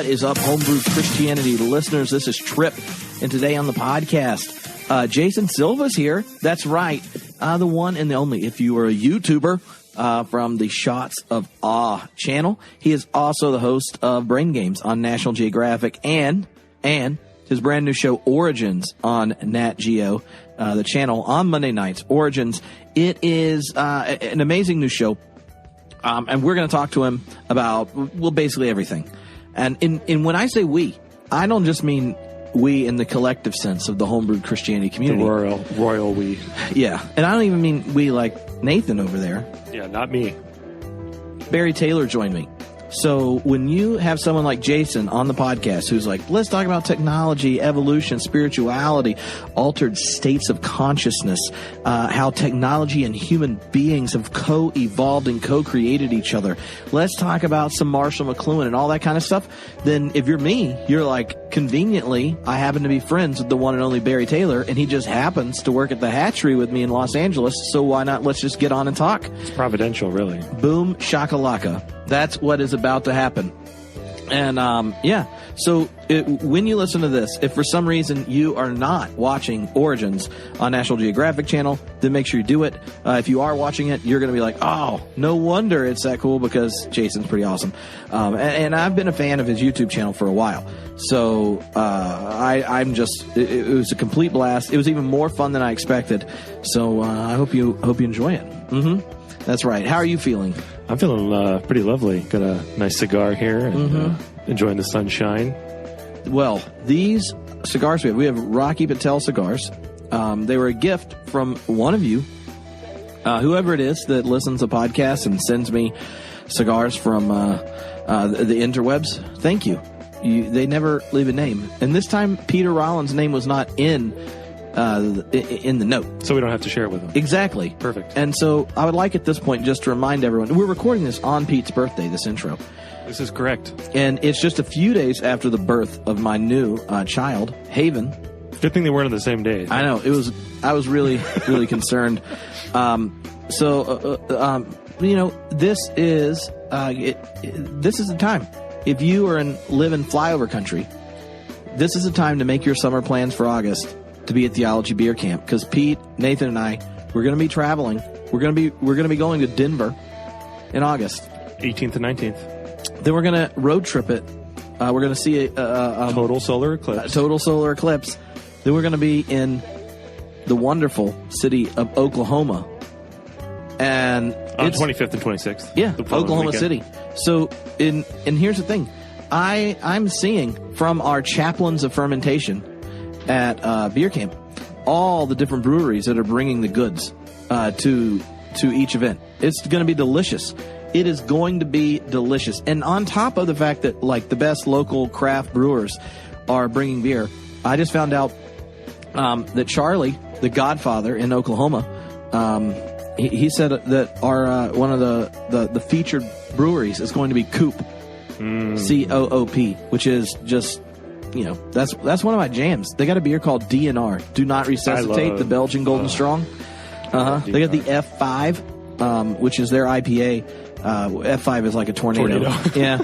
What is up, Homebrew Christianity listeners? This is Tripp, and today on the podcast, Jason Silva's here. That's right, the one and the only. If you are a YouTuber from the Shots of Awe channel, he is also the host of Brain Games on National Geographic and his brand new show Origins on Nat Geo, the channel on Monday nights. Origins. It is an amazing new show, and we're going to talk to him about basically everything. And in when I say we, I don't just mean we in the collective sense of the homebrewed Christianity community. The royal we. Yeah. And I don't even mean we like Nathan over there. Yeah, not me. Barry Taylor joined me. So when you have someone like Jason on the podcast who's like, let's talk about technology, evolution, spirituality, altered states of consciousness, how technology and human beings have co-evolved and co-created each other. Let's talk about some Marshall McLuhan and all that kind of stuff. Then if you're me, you're like, conveniently, I happen to be friends with the one and only Barry Taylor, and he just happens to work at the hatchery with me in Los Angeles. So why not? Let's just get on and talk. It's providential, really. Boom, shakalaka. That's what is about to happen. And, so when you listen to this, if for some reason you are not watching Origins on National Geographic channel, then make sure you do it. If you are watching it, you're going to be like, oh, no wonder it's that cool, because Jason's pretty awesome. And I've been a fan of his YouTube channel for a while. So it was a complete blast. It was even more fun than I expected. So I hope you enjoy it. Mm-hmm. That's right. How are you feeling? I'm feeling pretty lovely. Got a nice cigar here and enjoying the sunshine. Well, these cigars we have Rocky Patel cigars. They were a gift from one of you, whoever it is that listens to podcasts and sends me cigars from the interwebs. Thank you. They never leave a name. And this time, Peter Rollins' name was not in the note. So we don't have to share it with them. Exactly. Perfect. And so I would like at this point just to remind everyone, we're recording this on Pete's birthday, this intro. This is correct. And it's just a few days after the birth of my new child, Haven. Good thing they weren't on the same day. I know. I was really, really concerned. This is the time. If you live in flyover country, this is the time to make your summer plans for August to be at Theology Beer Camp, because Pete, Nathan, and I, we're going to be traveling. We're going to be going to Denver in August, 18th and 19th. Then we're going to road trip it. We're going to see a total solar eclipse. Total solar eclipse. Then we're going to be in the wonderful city of Oklahoma, and on 25th and 26th. Yeah, Oklahoma weekend. City. So and here's the thing, I'm seeing from our chaplains of fermentation at Beer Camp all the different breweries that are bringing the goods to each event. It's going to be delicious. It is going to be delicious. And on top of the fact that like the best local craft brewers are bringing beer, I just found out that Charlie, the Godfather in Oklahoma, he said that our one of the featured breweries is going to be Coop, COOP, which is just, that's one of my jams. They got a beer called DNR, Do Not Resuscitate, the Belgian Golden Strong. They got the F5, which is their IPA. F5 is like a tornado. Yeah.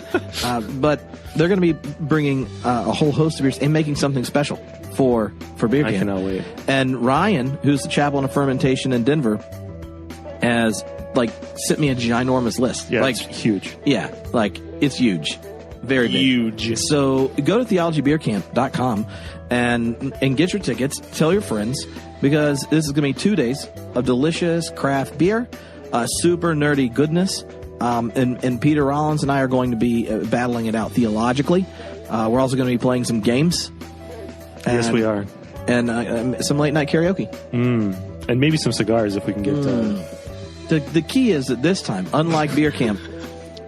But they're going to be bringing a whole host of beers and making something special for Beer Camp. I cannot wait. And Ryan, who's the chaplain of fermentation in Denver, has sent me a ginormous list. Yeah, it's huge. Yeah, it's huge. Very big. Huge. So go to theologybeercamp.com and get your tickets. Tell your friends, because this is going to be 2 days of delicious craft beer, super nerdy goodness. And Peter Rollins and I are going to be battling it out theologically. We're also going to be playing some games. Yes, we are. And some late night karaoke. And maybe some cigars if we can get... The key is that this time, unlike Beer Camp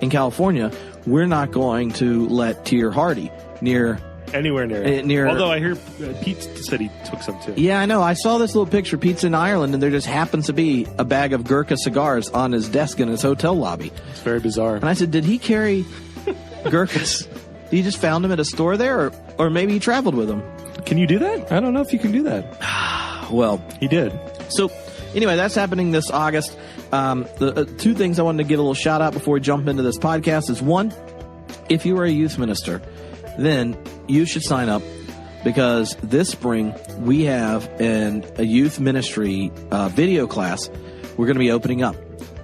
in California, we're not going to let Tier Hardy anywhere near. Although I hear Pete said he took some too. Yeah, I know. I saw this little picture. Pete's in Ireland, and there just happens to be a bag of Gurkha cigars on his desk in his hotel lobby. It's very bizarre. And I said, did he carry Gurkhas? He just found them at a store there, or maybe he traveled with them. Can you do that? I don't know if you can do that. Well, he did. So anyway, that's happening this August. The two things I wanted to get a little shout out before we jump into this podcast is, one, if you are a youth minister then you should sign up, because this spring we have a youth ministry video class we're going to be opening up,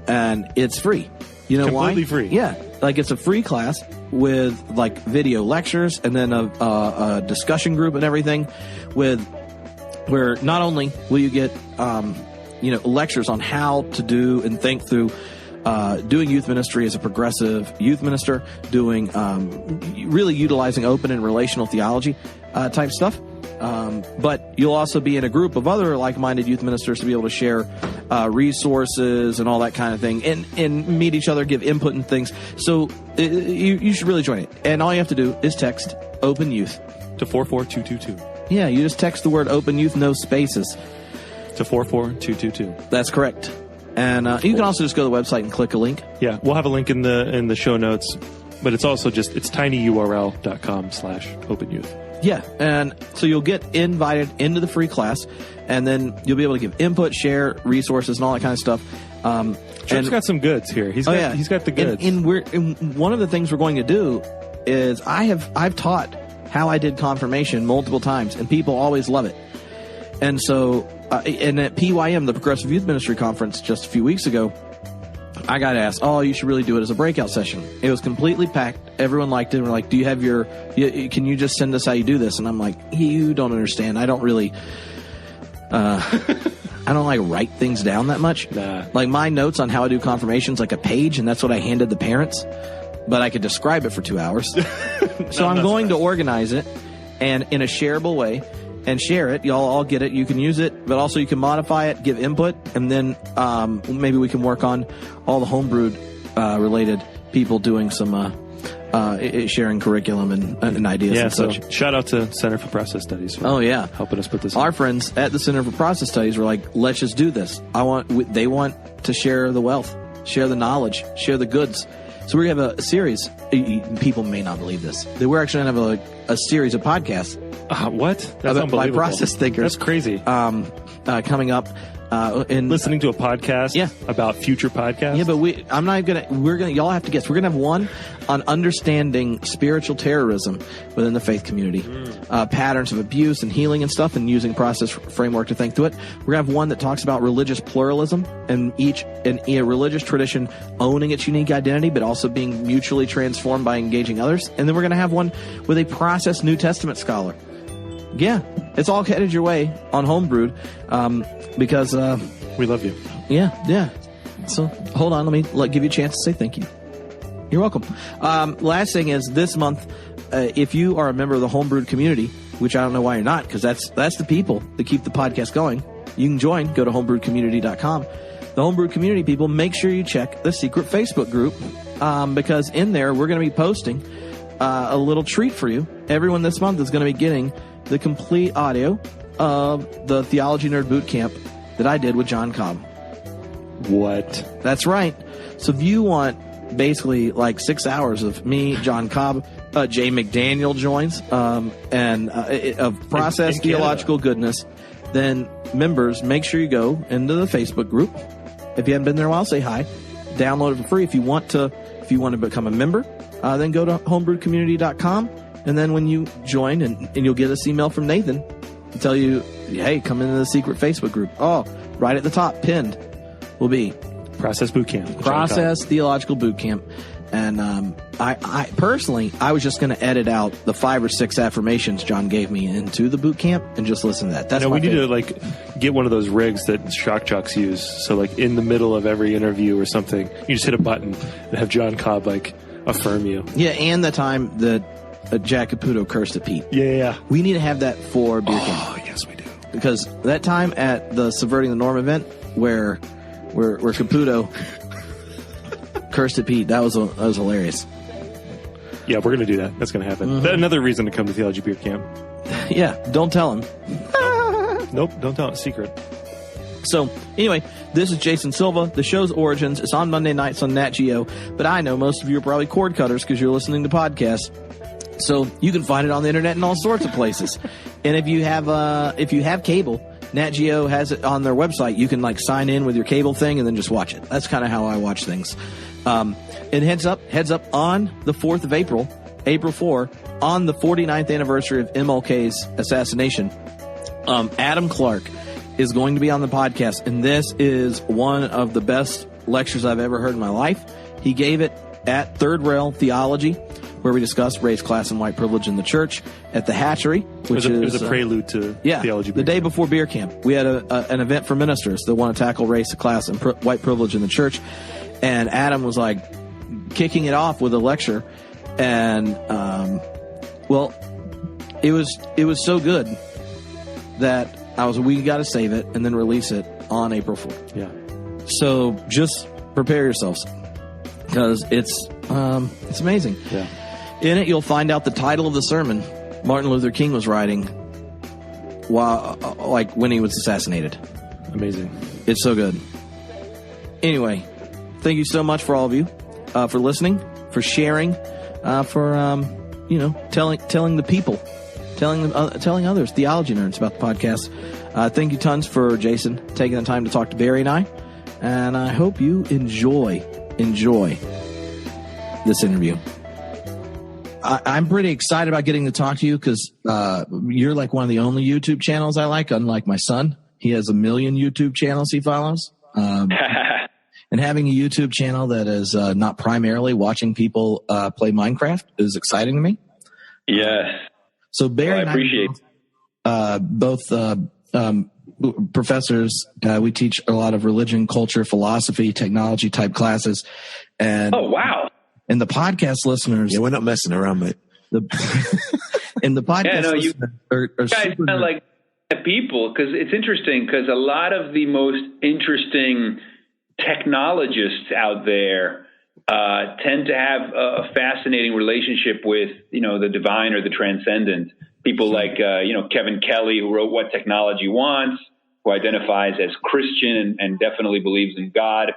and it's free. You know why? Completely free. Yeah, like it's a free class with like video lectures and then a discussion group and everything, where not only will you get lectures on how to do and think through doing youth ministry as a progressive youth minister, doing really utilizing open and relational theology type stuff. But you'll also be in a group of other like-minded youth ministers to be able to share resources and all that kind of thing, and meet each other, give input and things. So you should really join it. And all you have to do is text Open Youth to 44222. Yeah, you just text the word Open Youth, no spaces, to 44222. That's correct. And you can also just go to the website and click a link. Yeah, we'll have a link in the show notes, but it's also it's tinyurl.com/openyouth. Yeah, and so you'll get invited into the free class, and then you'll be able to give input, share resources, and all that kind of stuff. Tripp's got some goods here. He's got the goods. And one of the things we're going to do is I've taught how I did confirmation multiple times, and people always love it. And so, and at PYM, the Progressive Youth Ministry Conference, just a few weeks ago, I got asked, you should really do it as a breakout session. It was completely packed. Everyone liked it. And we're like, do you have can you just send us how you do this? And I'm like, you don't understand. I don't really, I don't like write things down that much. Nah. Like my notes on how I do confirmation's like a page, and that's what I handed the parents. But I could describe it for 2 hours. So I'm going to organize it and in a shareable way and share it. Y'all all get it. You can use it, but also you can modify it, give input, and then maybe we can work on all the homebrewed related people doing some sharing curriculum and ideas and such. Shout out to Center for Process Studies for helping us put this Our on. friends at the Center for Process Studies were like, let's just do this. They want to share the wealth, share the knowledge, share the goods. So we're going to have a series. People may not believe this. We're actually going to have a series of podcasts. What? That's unbelievable. By process thinkers. That's crazy. Coming up. Listening to a podcast about future podcasts? Yeah, but y'all have to guess. We're going to have one on understanding spiritual terrorism within the faith community, patterns of abuse and healing and stuff, and using process framework to think through it. We're going to have one that talks about religious pluralism and a religious tradition owning its unique identity, but also being mutually transformed by engaging others. And then we're going to have one with a process New Testament scholar. Yeah, it's all headed your way on Homebrewed, because we love you. Yeah. So hold on, let me give you a chance to say thank you. You're welcome. Last thing is this month, if you are a member of the Homebrewed community, which I don't know why you're not, because that's the people that keep the podcast going. You can join. Go to homebrewedcommunity.com. The Homebrewed community people, make sure you check the secret Facebook group, because in there we're going to be posting a little treat for you. Everyone this month is going to be getting the complete audio of the Theology Nerd Boot Camp that I did with John Cobb. What? That's right. So if you want basically like 6 hours of me, John Cobb, Jay McDaniel joins, and of process in theological goodness, then members, make sure you go into the Facebook group. If you haven't been there a while, say hi. Download it for free. If you want to become a member, then go to homebrewedcommunity.com. And then when you join, and you'll get this email from Nathan to tell you, hey, come into the secret Facebook group. Oh, right at the top, pinned, will be Process Boot Camp. Process Theological Boot Camp. And I personally, I was just going to edit out the 5 or 6 affirmations John gave me into the boot camp and just listen to that. That's we need to get one of those rigs that shock jocks use. So in the middle of every interview or something, you just hit a button and have John Cobb affirm you. Yeah, and the time that Jack Caputo cursed at Pete. Yeah. We need to have that for beer camp. Oh, yes, we do. Because that time at the Subverting the Norm event where Caputo cursed at Pete, that was hilarious. Yeah, we're going to do that. That's going to happen. Mm-hmm. Another reason to come to Theology Beer Camp. Yeah, don't tell him. Nope, don't tell him. It's secret. So, anyway, this is Jason Silva. The show's origins is on Monday nights on Nat Geo, but I know most of you are probably cord cutters because you're listening to podcasts. So you can find it on the internet in all sorts of places. And if you have cable, Nat Geo has it on their website. You can sign in with your cable thing and then just watch it. That's kind of how I watch things. And heads up on the 4th of April April 4, on the 49th anniversary of MLK's assassination, Adam Clark is going to be on the podcast, and this is one of the best lectures I've ever heard in my life. He gave it at Third Rail Theology, where we discussed race, class, and white privilege in the church at the Hatchery, which it was a prelude to theology. The day before beer camp, we had an event for ministers that want to tackle race, class, and white privilege in the church, and Adam was like kicking it off with a lecture, and it was so good that we got to save it and then release it on April 4th. Yeah. So just prepare yourselves, because it's amazing. Yeah. In it, you'll find out the title of the sermon Martin Luther King was writing when he was assassinated. Amazing. It's so good. Anyway, thank you so much for all of you, for listening, for sharing, for telling the people, telling others, theology nerds, about the podcast. Thank you tons for Jason taking the time to talk to Barry and I, and I hope you enjoy this interview. I'm pretty excited about getting to talk to you, because you're like one of the only YouTube channels I like, unlike my son. He has 1 million YouTube channels he follows. And having a YouTube channel that is not primarily watching people play Minecraft is exciting to me. Yes. So Barry and I appreciate both professors. We teach a lot of religion, culture, philosophy, technology type classes. And oh, wow. And the podcast listeners. Yeah, we're not messing around, mate. And the podcast listeners are guys sound like people, because it's interesting, because a lot of the most interesting technologists out there tend to have a fascinating relationship with, the divine or the transcendent. People like, Kevin Kelly, who wrote What Technology Wants, who identifies as Christian and definitely believes in God.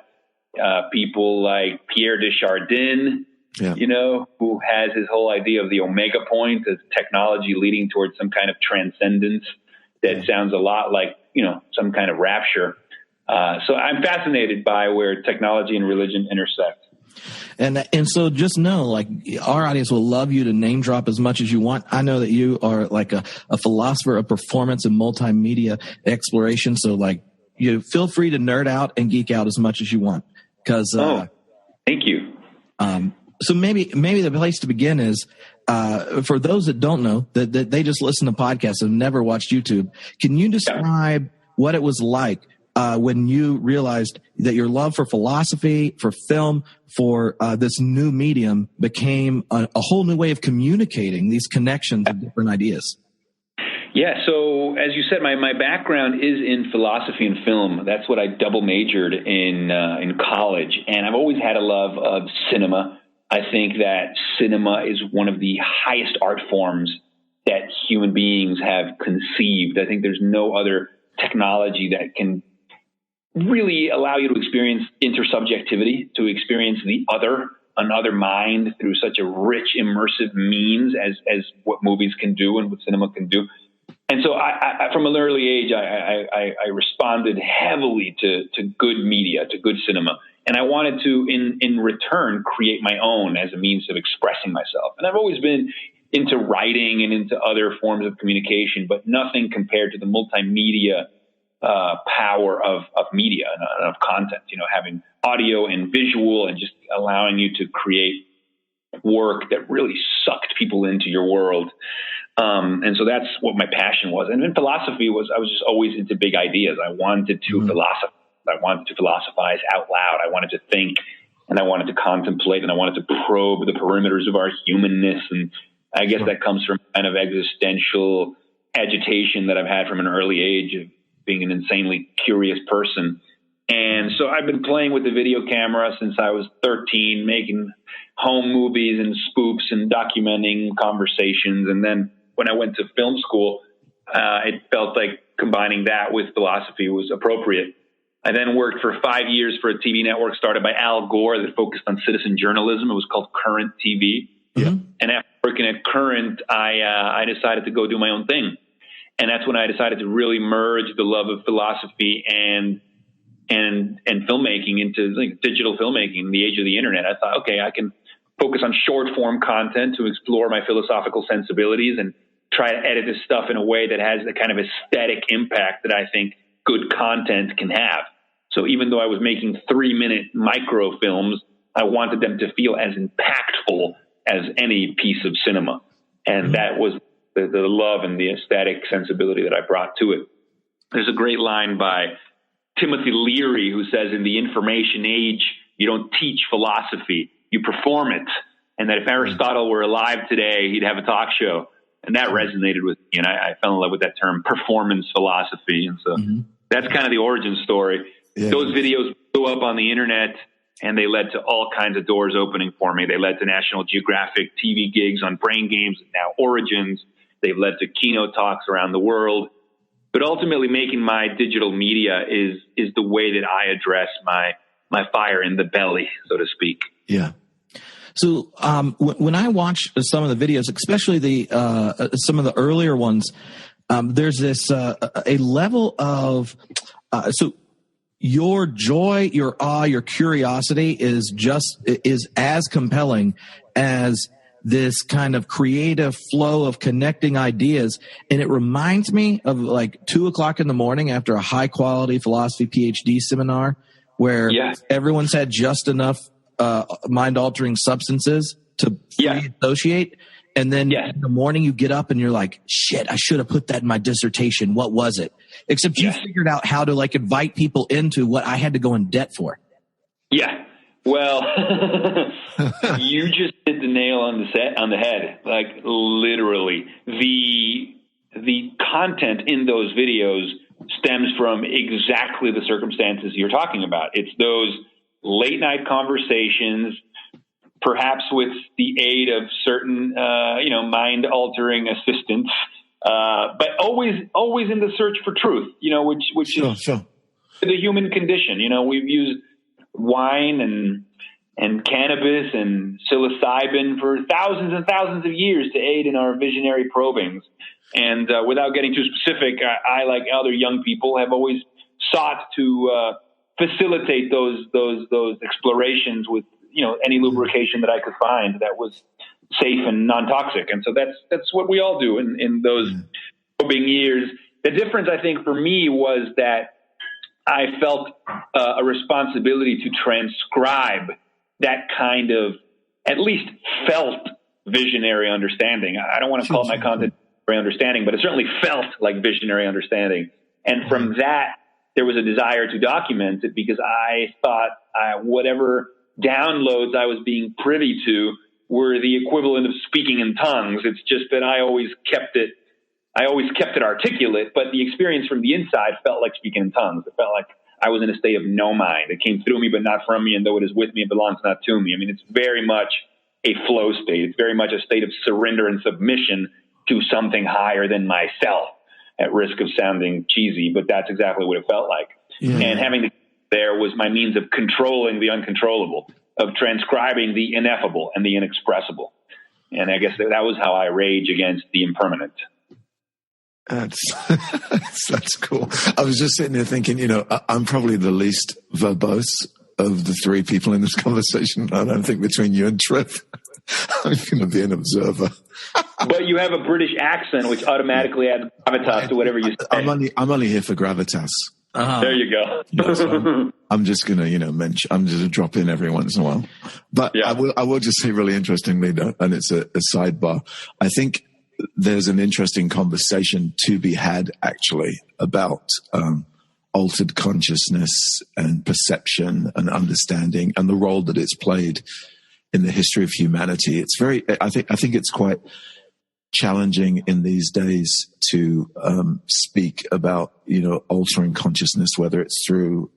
People like Pierre Desjardins, who has his whole idea of the omega point as technology leading towards some kind of transcendence that sounds a lot like, some kind of rapture. So I'm fascinated by where technology and religion intersect. And so just know, like, our audience will love you to name drop as much as you want. I know that you are like a philosopher of performance and multimedia exploration. So like, you feel free to nerd out and geek out as much as you want. Because thank you. So maybe the place to begin is for those that don't know that they just listen to podcasts and never watched YouTube. Can you describe what it was like when you realized that your love for philosophy, for film, for this new medium became a whole new way of communicating these connections of different ideas? Yeah, so as you said, my background is in philosophy and film. That's what I double majored in college, and I've always had a love of cinema. I think that cinema is one of the highest art forms that human beings have conceived. I think there's no other technology that can really allow you to experience intersubjectivity, to experience the other, another mind through such a rich, immersive means as what movies can do and what cinema can do. And so I from an early age, I responded heavily to good media, to good cinema. And I wanted to, in return, create my own as a means of expressing myself. And I've always been into writing and into other forms of communication, but nothing compared to the multimedia power of media and of content, having audio and visual and just allowing you to create work that really sucked people into your world. And so that's what my passion was. And then philosophy I was just always into big ideas. I wanted to philosophize. I wanted to philosophize out loud. I wanted to think, and I wanted to contemplate, and I wanted to probe the perimeters of our humanness. And I guess that comes from kind of existential agitation that I've had from an early age of being an insanely curious person. And so I've been playing with the video camera since I was 13, making home movies and spoofs and documenting conversations. And then when I went to film school, it felt like combining that with philosophy was appropriate. I then worked for 5 years for a TV network started by Al Gore that focused on citizen journalism. It was called Current TV. Yeah. And after working at Current, I decided to go do my own thing. And that's when I decided to really merge the love of philosophy and filmmaking into like digital filmmaking in the age of the internet. I thought, okay, I can focus on short form content to explore my philosophical sensibilities and try to edit this stuff in a way that has the kind of aesthetic impact that I think good content can have. So even though I was making 3-minute microfilms, I wanted them to feel as impactful as any piece of cinema. And that was the love and the aesthetic sensibility that I brought to it. There's a great line by Timothy Leary who says, in the information age, you don't teach philosophy, you perform it. And that if Aristotle were alive today, he'd have a talk show. And that resonated with me. And I fell in love with that term, performance philosophy. And so that's kind of the origin story. Yeah. Those videos blew up on the internet, and they led to all kinds of doors opening for me. They led to National Geographic TV gigs on Brain Games, now Origins. They've led to keynote talks around the world. But ultimately, making my digital media is the way that I address my fire in the belly, so to speak. Yeah. So when I watch some of the videos, especially some of the earlier ones, there's this a level of so your joy, your awe, your curiosity is as compelling as this kind of creative flow of connecting ideas. And it reminds me of like 2:00 in the morning after a high quality philosophy PhD seminar where everyone's had just enough mind altering substances to associate. And then in the morning you get up and you're like, shit, I should have put that in my dissertation. What was it? Except you figured out how to like invite people into what I had to go in debt for. Yeah. Well, you just hit the nail on the head. Like literally, the content in those videos stems from exactly the circumstances you're talking about. It's those late night conversations, perhaps with the aid of certain, mind altering assistants, but always in the search for truth. Which is the human condition. We've used wine and cannabis and psilocybin for thousands and thousands of years to aid in our visionary probings. And without getting too specific, I, like other young people, have always sought to facilitate those explorations with any lubrication that I could find that was safe and non-toxic. And so that's what we all do in those probing years. The difference, I think, for me was that I felt a responsibility to transcribe that kind of at least felt visionary understanding. I don't want to call my content visionary understanding, but it certainly felt like visionary understanding. And from that, there was a desire to document it because I thought whatever downloads I was being privy to were the equivalent of speaking in tongues. It's just that I always kept it articulate, but the experience from the inside felt like speaking in tongues. It felt like I was in a state of no mind. It came through me, but not from me. And though it is with me, it belongs not to me. I mean, it's very much a flow state. It's very much a state of surrender and submission to something higher than myself, at risk of sounding cheesy, but that's exactly what it felt like. Yeah. And having to there was my means of controlling the uncontrollable, of transcribing the ineffable and the inexpressible. And I guess that was how I rage against the impermanent. That's cool. I was just sitting there thinking, I'm probably the least verbose of the three people in this conversation. I don't think between you and Tripp, I'm going to be an observer. But you have a British accent, which automatically adds gravitas to whatever you say. I'm only here for gravitas. There you go. So I'm just going to, mention. I'm just going to drop in every once in a while. But I will just say really interestingly, though, and it's a sidebar. I think there's an interesting conversation to be had actually about altered consciousness and perception and understanding and the role that it's played in the history of humanity. I think it's quite challenging in these days to speak about, altering consciousness, whether it's through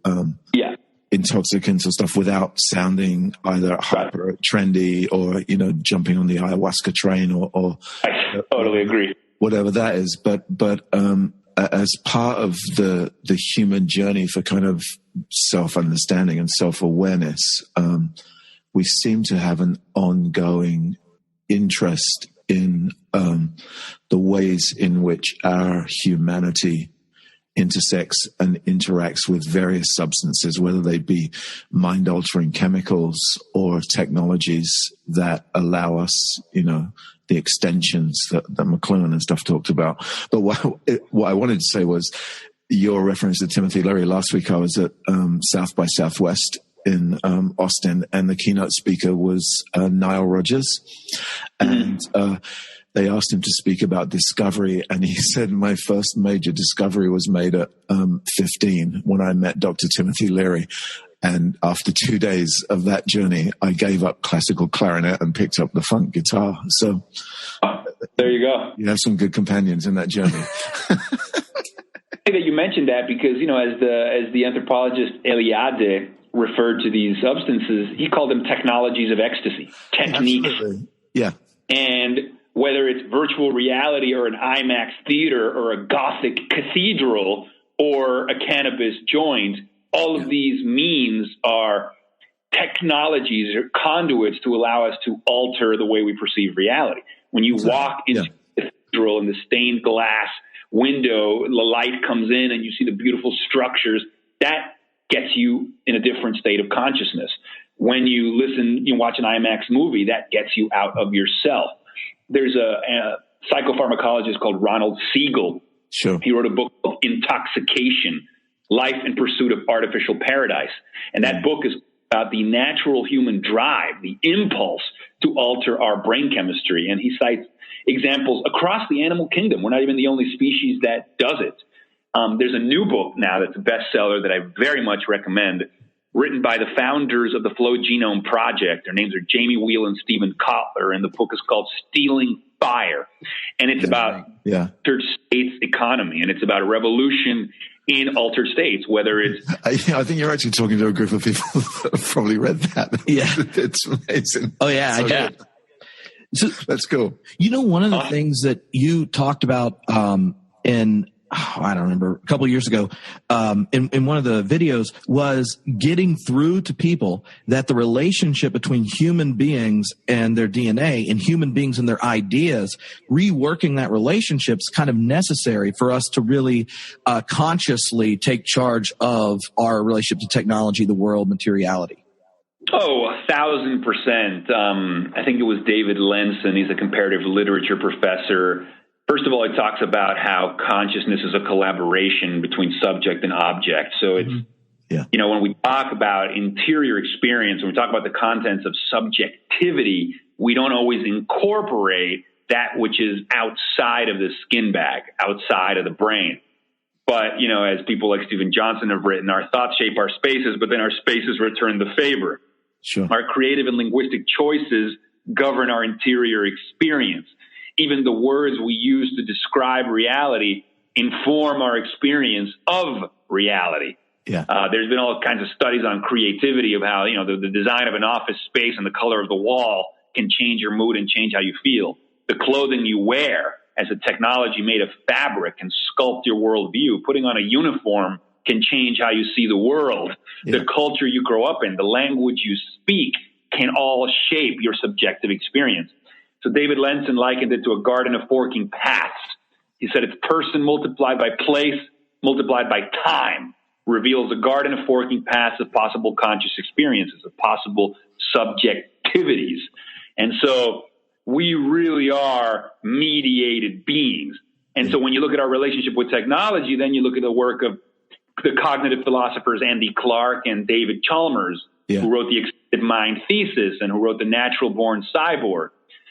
intoxicants or stuff, without sounding either hyper trendy or, jumping on the ayahuasca train or I totally agree. Whatever that is. But as part of the human journey for kind of self-understanding and self-awareness, we seem to have an ongoing interest in the ways in which our humanity intersects and interacts with various substances, whether they be mind-altering chemicals or technologies that allow us, the extensions that McLuhan and stuff talked about. But what I wanted to say was your reference to Timothy Leary. Last week I was at South by Southwest in Austin, and the keynote speaker was Nile Rodgers. And they asked him to speak about discovery, and he said, my first major discovery was made at 15 when I met Dr. Timothy Leary. And after 2 days of that journey, I gave up classical clarinet and picked up the funk guitar. So there you go. You have some good companions in that journey. That you mentioned that because, as the anthropologist Eliade referred to these substances, he called them technologies of ecstasy, techniques. Absolutely. Yeah. And whether it's virtual reality or an IMAX theater or a Gothic cathedral or a cannabis joint, all of these means are technologies or conduits to allow us to alter the way we perceive reality. When you walk into the cathedral and the stained glass window, the light comes in and you see the beautiful structures, that gets you in a different state of consciousness. When you watch an IMAX movie, that gets you out of yourself. There's a psychopharmacologist called Ronald Siegel. Sure. He wrote a book called Intoxication, Life in Pursuit of Artificial Paradise. And that book is about the natural human drive, the impulse to alter our brain chemistry. And he cites examples across the animal kingdom. We're not even the only species that does it. There's a new book now that's a bestseller that I very much recommend, written by the founders of the Flow Genome Project. Their names are Jamie Wheel and Stephen Kotler, and the book is called Stealing Fire. And it's about altered states economy, and it's about a revolution in altered states, whether it's... I think you're actually talking to a group of people that have probably read that. Yeah. It's amazing. Oh, yeah. So So, that's cool. One of the things that you talked about I don't remember, a couple of years ago, in one of the videos was getting through to people that the relationship between human beings and their DNA and human beings and their ideas, reworking that relationship is kind of necessary for us to really consciously take charge of our relationship to technology, the world, materiality. Oh, 1,000%. I think it was David Lenson. He's a comparative literature professor. First of all, it talks about how consciousness is a collaboration between subject and object. So it's, when we talk about interior experience, when we talk about the contents of subjectivity, we don't always incorporate that which is outside of the skin bag, outside of the brain. But, as people like Stephen Johnson have written, our thoughts shape our spaces, but then our spaces return the favor. Sure. Our creative and linguistic choices govern our interior experience. Even the words we use to describe reality inform our experience of reality. Yeah. There's been all kinds of studies on creativity of how, the design of an office space and the color of the wall can change your mood and change how you feel. The clothing you wear as a technology made of fabric can sculpt your worldview. Putting on a uniform can change how you see the world. Yeah. The culture you grow up in, the language you speak can all shape your subjective experience. So David Lenson likened it to a garden of forking paths. He said it's person multiplied by place multiplied by time reveals a garden of forking paths of possible conscious experiences, of possible subjectivities. And so we really are mediated beings. And so when you look at our relationship with technology, then you look at the work of the cognitive philosophers Andy Clark and David Chalmers, who wrote the Extended Mind Thesis and who wrote The Natural Born Cyborg.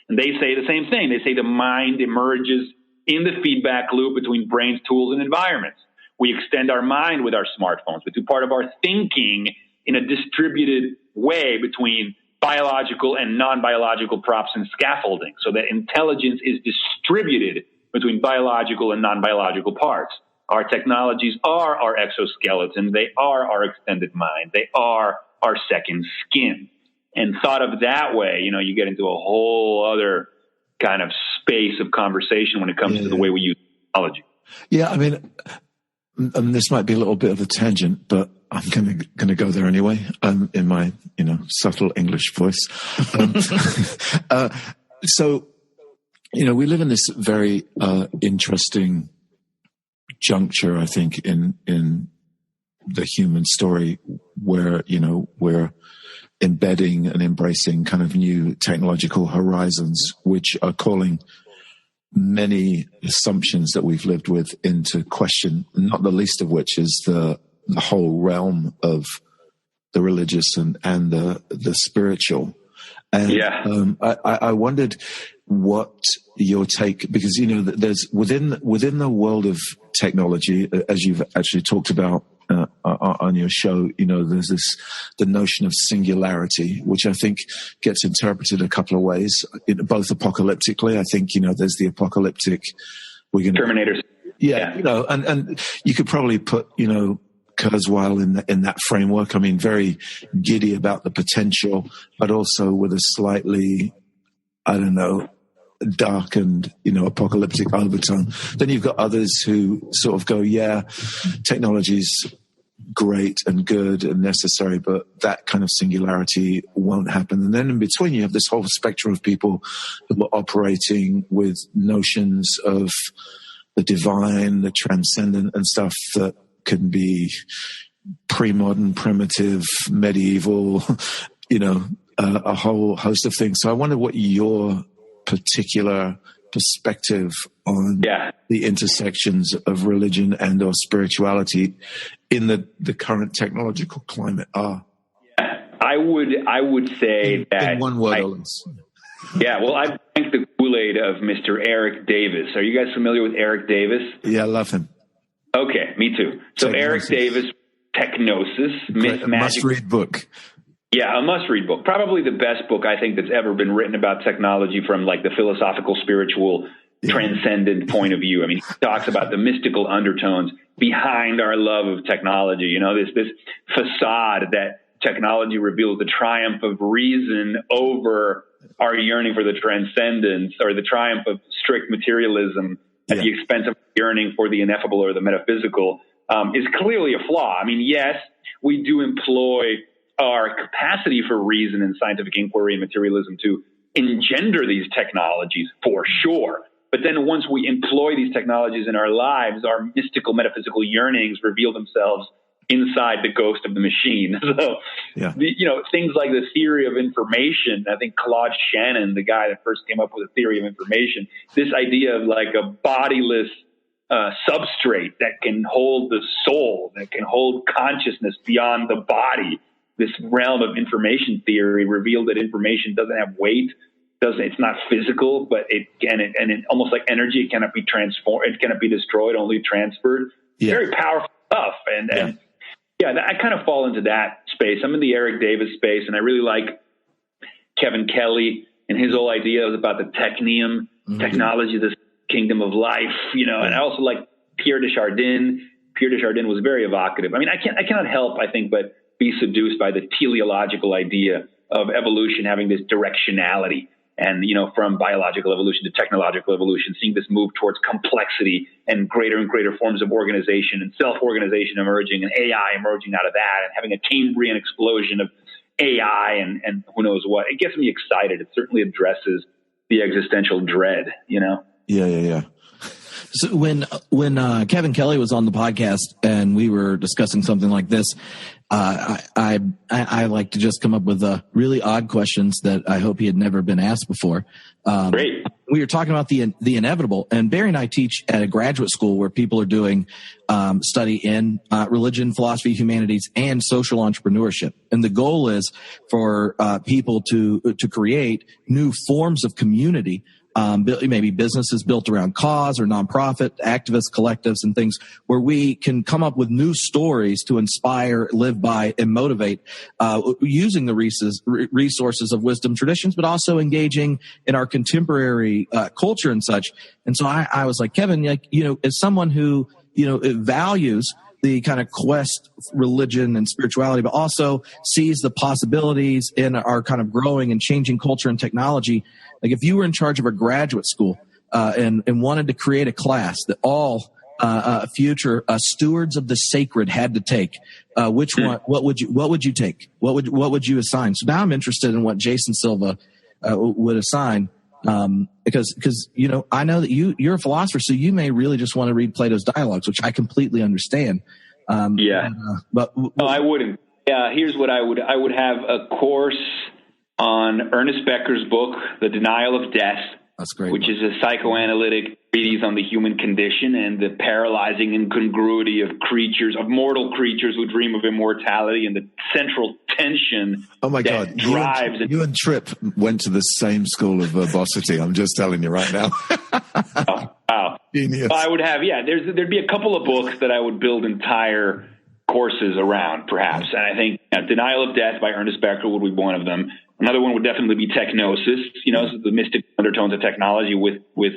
And they say the same thing. They say the mind emerges in the feedback loop between brains, tools, and environments. We extend our mind with our smartphones. We do part of our thinking in a distributed way between biological and non-biological props and scaffolding, so that intelligence is distributed between biological and non-biological parts. Our technologies are our exoskeleton. They are our extended mind. They are our second skin. And thought of that way, you get into a whole other kind of space of conversation when it comes to the way we use technology. Yeah, I mean, this might be a little bit of a tangent, but I'm going to go there anyway, in my, subtle English voice. So, we live in this very interesting juncture, I think, in the human story where, we're embedding and embracing kind of new technological horizons, which are calling many assumptions that we've lived with into question, not the least of which is the whole realm of the religious and the spiritual. And I wondered what your take, because there's within the world of technology, as you've actually talked about on your show, there's the notion of singularity, which I think gets interpreted a couple of ways, both apocalyptically. I think there's the apocalyptic. Terminators. Yeah. And you could probably put Kurzweil in that framework. I mean, very giddy about the potential, but also with a slightly, darkened, apocalyptic overtone. Then you've got others who sort of go, yeah, technology's great and good and necessary, but that kind of singularity won't happen. And then in between, you have this whole spectrum of people who are operating with notions of the divine, the transcendent, and stuff that can be pre-modern, primitive, medieval, a whole host of things. So I wonder what your particular perspective on the intersections of religion and or spirituality in the current technological climate are. Yeah, I would say that in one word or less. Yeah, well, I drank the Kool-Aid of Mr. Eric Davis. Are you guys familiar with Eric Davis? Yeah, I love him. Okay, me too. So TechGnosis. Eric Davis, TechGnosis, must-read book. Yeah, a must-read book. Probably the best book I think that's ever been written about technology from like the philosophical, spiritual, transcendent point of view. I mean, he talks about the mystical undertones behind our love of technology. This facade that technology reveals the triumph of reason over our yearning for the transcendence, or the triumph of strict materialism at the expense of yearning for the ineffable or the metaphysical, is clearly a flaw. I mean, yes, we do employ our capacity for reason and scientific inquiry and materialism to engender these technologies for sure. But then once we employ these technologies in our lives, our mystical, metaphysical yearnings reveal themselves inside the ghost of the machine. So, things like the theory of information, I think Claude Shannon, the guy that first came up with the theory of information, this idea of like a bodiless substrate that can hold the soul, that can hold consciousness beyond the body. This realm of information theory revealed that information doesn't have weight. It's not physical, but it almost like energy, it cannot be transformed, it cannot be destroyed, only transferred. Very powerful stuff. And I kind of fall into that space. I'm in the Eric Davis space, and I really like Kevin Kelly and his whole ideas about the technium, technology, this kingdom of life, and I also like Pierre de Chardin. Pierre de Chardin was very evocative. I mean, I cannot help, I think, but be seduced by the teleological idea of evolution having this directionality. And, from biological evolution to technological evolution, seeing this move towards complexity and greater forms of organization and self-organization emerging, and AI emerging out of that, and having a Cambrian explosion of AI and who knows what. It gets me excited. It certainly addresses the existential dread, Yeah. So when Kevin Kelly was on the podcast and we were discussing something like this, I like to just come up with really odd questions that I hope he had never been asked before. Great. We were talking about the inevitable, and Barry and I teach at a graduate school where people are doing study in religion, philosophy, humanities, and social entrepreneurship. And the goal is for people to create new forms of community. Maybe businesses built around cause or nonprofit, activist collectives and things where we can come up with new stories to inspire, live by, and motivate, using the resources of wisdom traditions, but also engaging in our contemporary culture and such. And so I was like, Kevin, as someone who, values the kind of quest, religion and spirituality, but also sees the possibilities in our kind of growing and changing culture and technology. Like if you were in charge of a graduate school and wanted to create a class that all future stewards of the sacred had to take, which one? What would you take? What would you assign? So now I'm interested in what Jason Silva would assign. Because I know that you're a philosopher, so you may really just want to read Plato's dialogues, which I completely understand. But no, I wouldn't. Yeah, here's what I would have a course on Ernest Becker's book, The Denial of Death. That's great. Which is a psychoanalytic treatise on the human condition and the paralyzing incongruity of mortal creatures who dream of immortality, and the central tension. Oh my God! Drives you and Tripp went to the same school of verbosity. I'm just telling you right now. Wow, genius! I would have there'd be a couple of books that I would build entire courses around, perhaps. And I think Denial of Death by Ernest Becker would be one of them. Another one would definitely be TechGnosis, the mystic undertones of technology with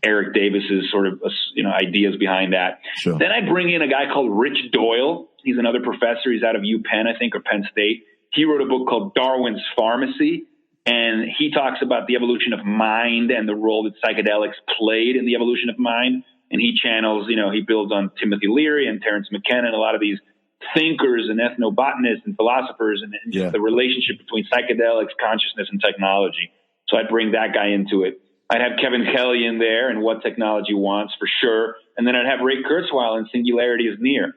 Eric Davis's sort of, ideas behind that. Sure. Then I bring in a guy called Rich Doyle. He's another professor. He's out of UPenn, I think, or Penn State. He wrote a book called Darwin's Pharmacy, and he talks about the evolution of mind and the role that psychedelics played in the evolution of mind. And he channels, he builds on Timothy Leary and Terence McKenna and a lot of these thinkers and ethnobotanists and philosophers and just the relationship between psychedelics, consciousness, and technology. So I'd bring that guy into it. I'd have Kevin Kelly in there and What Technology Wants for sure. And then I'd have Ray Kurzweil and Singularity is Near.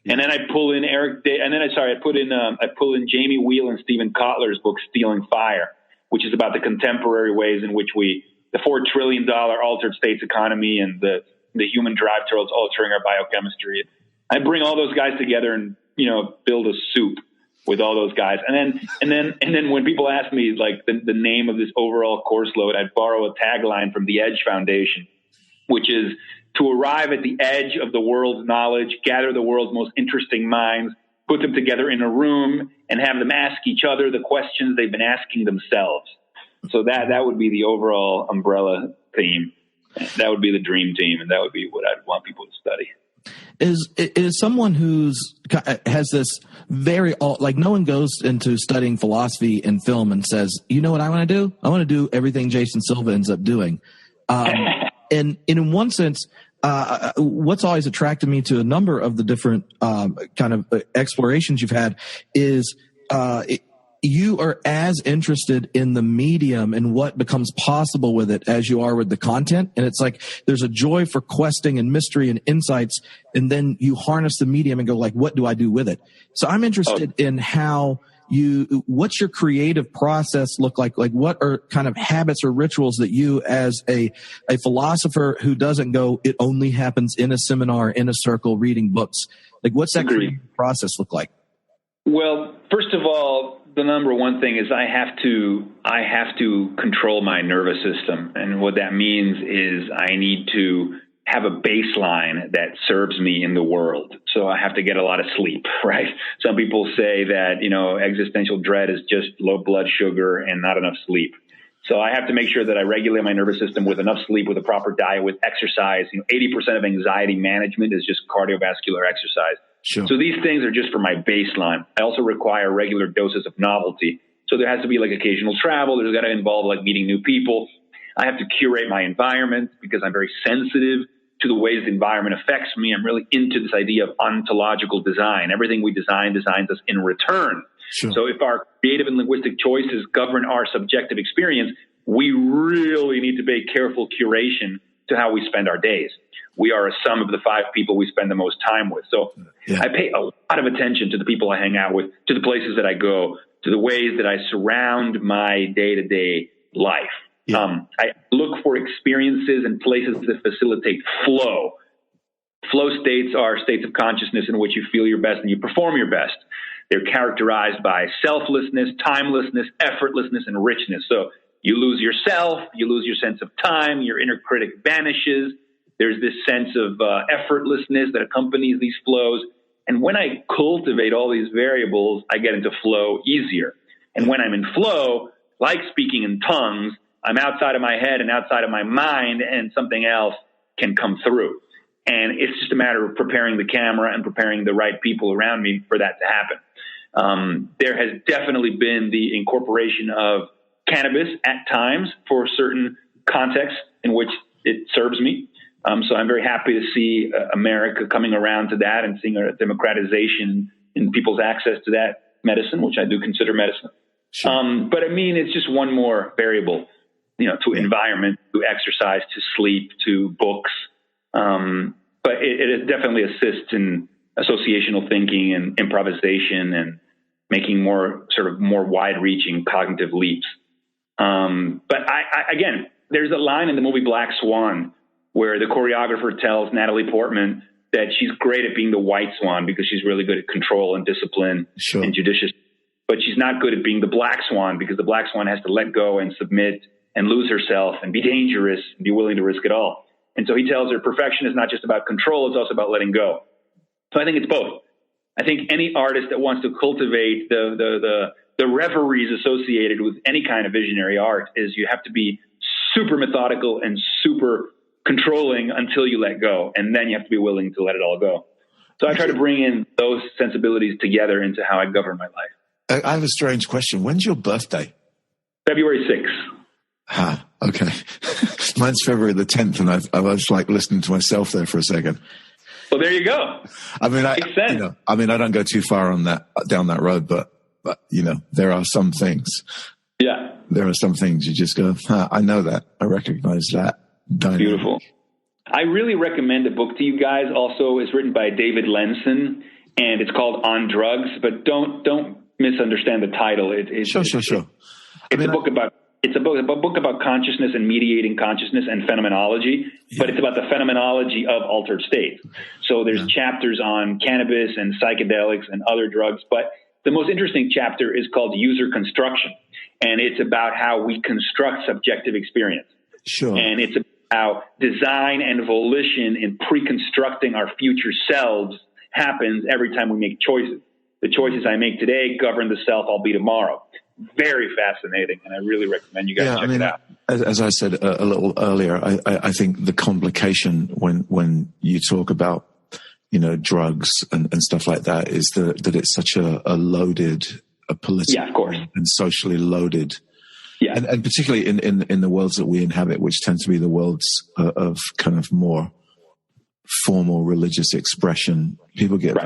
And then I'd pull in I'd pull in Jamie Wheel and Stephen Kotler's book, Stealing Fire, which is about the contemporary ways in which the $4 trillion altered states economy and the human drive towards altering our biochemistry. I bring all those guys together and, build a soup with all those guys. And then when people ask me like the name of this overall course load, I'd borrow a tagline from the Edge Foundation, which is to arrive at the edge of the world's knowledge, gather the world's most interesting minds, put them together in a room and have them ask each other the questions they've been asking themselves. So that would be the overall umbrella theme. That would be the dream team. And that would be what I'd want people to study. Is someone has this very, like, no one goes into studying philosophy and film and says, you know what I want to do? I want to do everything Jason Silva ends up doing. And in one sense, what's always attracted me to a number of the different kind of explorations you've had is you are as interested in the medium and what becomes possible with it as you are with the content. And it's like there's a joy for questing and mystery and insights, and then you harness the medium and go like, what do I do with it? So I'm interested in how what's your creative process look like? Like, what are kind of habits or rituals that you, as a philosopher who doesn't go, it only happens in a seminar, in a circle, reading books, like what's that creative process look like? Well, first of all, the number one thing is I have to control my nervous system. And what that means is I need to have a baseline that serves me in the world. So I have to get a lot of sleep, right? Some people say that, existential dread is just low blood sugar and not enough sleep. So I have to make sure that I regulate my nervous system with enough sleep, with a proper diet, with exercise. 80% of anxiety management is just cardiovascular exercise. Sure. So these things are just for my baseline. I also require regular doses of novelty. So there has to be like occasional travel. There's got to involve like meeting new people. I have to curate my environment because I'm very sensitive to the ways the environment affects me. I'm really into this idea of ontological design. Everything we designs us in return. Sure. So if our creative and linguistic choices govern our subjective experience, we really need to pay careful curation to how we spend our days. We are a sum of the 5 people we spend the most time with. So I pay a lot of attention to the people I hang out with, to the places that I go, to the ways that I surround my day-to-day life. Yeah. I look for experiences and places that facilitate flow. Flow states are states of consciousness in which you feel your best and you perform your best. They're characterized by selflessness, timelessness, effortlessness, and richness. So you lose yourself, you lose your sense of time, your inner critic vanishes. There's this sense of effortlessness that accompanies these flows. And when I cultivate all these variables, I get into flow easier. And when I'm in flow, like speaking in tongues, I'm outside of my head and outside of my mind, and something else can come through. And it's just a matter of preparing the camera and preparing the right people around me for that to happen. There has definitely been the incorporation of cannabis at times for certain contexts in which it serves me. So I'm very happy to see America coming around to that and seeing a democratization in people's access to that medicine, which I do consider medicine. Sure. But I mean, it's just one more variable. to environment, to exercise, to sleep, to books. But it definitely assists in associational thinking and improvisation and making more wide-reaching cognitive leaps. But again, there's a line in the movie Black Swan where the choreographer tells Natalie Portman that she's great at being the white swan because she's really good at control and discipline and judicious, but she's not good at being the black swan because the black swan has to let go and submit and lose herself and be dangerous and be willing to risk it all. And so he tells her perfection is not just about control, it's also about letting go. So I think it's both. I think any artist that wants to cultivate the reveries associated with any kind of visionary art is you have to be super methodical and super controlling until you let go. And then you have to be willing to let it all go. So I try to bring in those sensibilities together into how I govern my life. I have a strange question. When's your birthday? February 6th. Okay. Mine's February the 10th, and I was like listening to myself there for a second. Well, there you go. I mean, I don't go too far down that road, but there are some things. Yeah. There are some things you just go, I know that. I recognize that. Dynamic. Beautiful. I really recommend a book to you guys. Also, it's written by David Lenson, and it's called On Drugs. But don't misunderstand the title. Sure. It's a book about consciousness and mediating consciousness and phenomenology, but it's about the phenomenology of altered states. So there's chapters on cannabis and psychedelics and other drugs, but the most interesting chapter is called User Construction, and it's about how we construct subjective experience. Sure. And it's about how design and volition in pre-constructing our future selves happens every time we make choices. The choices I make today govern the self I'll be tomorrow. Very fascinating, and I really recommend you guys check it out. As I said a little earlier, I think the complication when you talk about drugs and stuff like that is that it's such a loaded, a political of course, and socially loaded. Yeah. And particularly in the worlds that we inhabit, which tend to be the worlds of kind of more formal religious expression, people get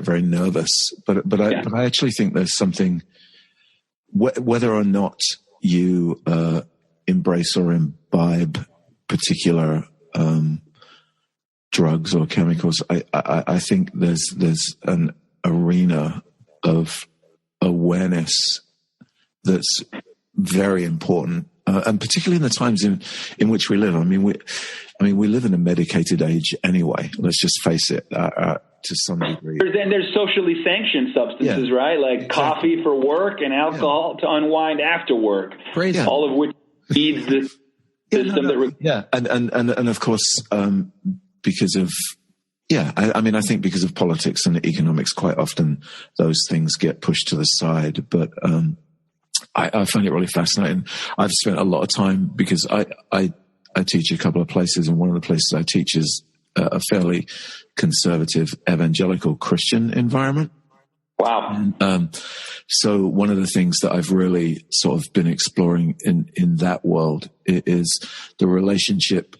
very nervous. But I actually think there's something, whether or not you embrace or imbibe particular drugs or chemicals, I think there's an arena of awareness that's very important, and particularly in the times in which we live. I mean, we live in a medicated age anyway. Let's just face it, to some degree. And there's socially sanctioned substances, right? Like coffee for work and alcohol to unwind after work. Crazy. All of which feeds the system and of course, because of I think because of politics and economics, quite often those things get pushed to the side. But I find it really fascinating. I've spent a lot of time because I teach a couple of places, and one of the places I teach is a fairly conservative evangelical Christian environment. Wow. And, so one of the things that I've really sort of been exploring in that world is the relationship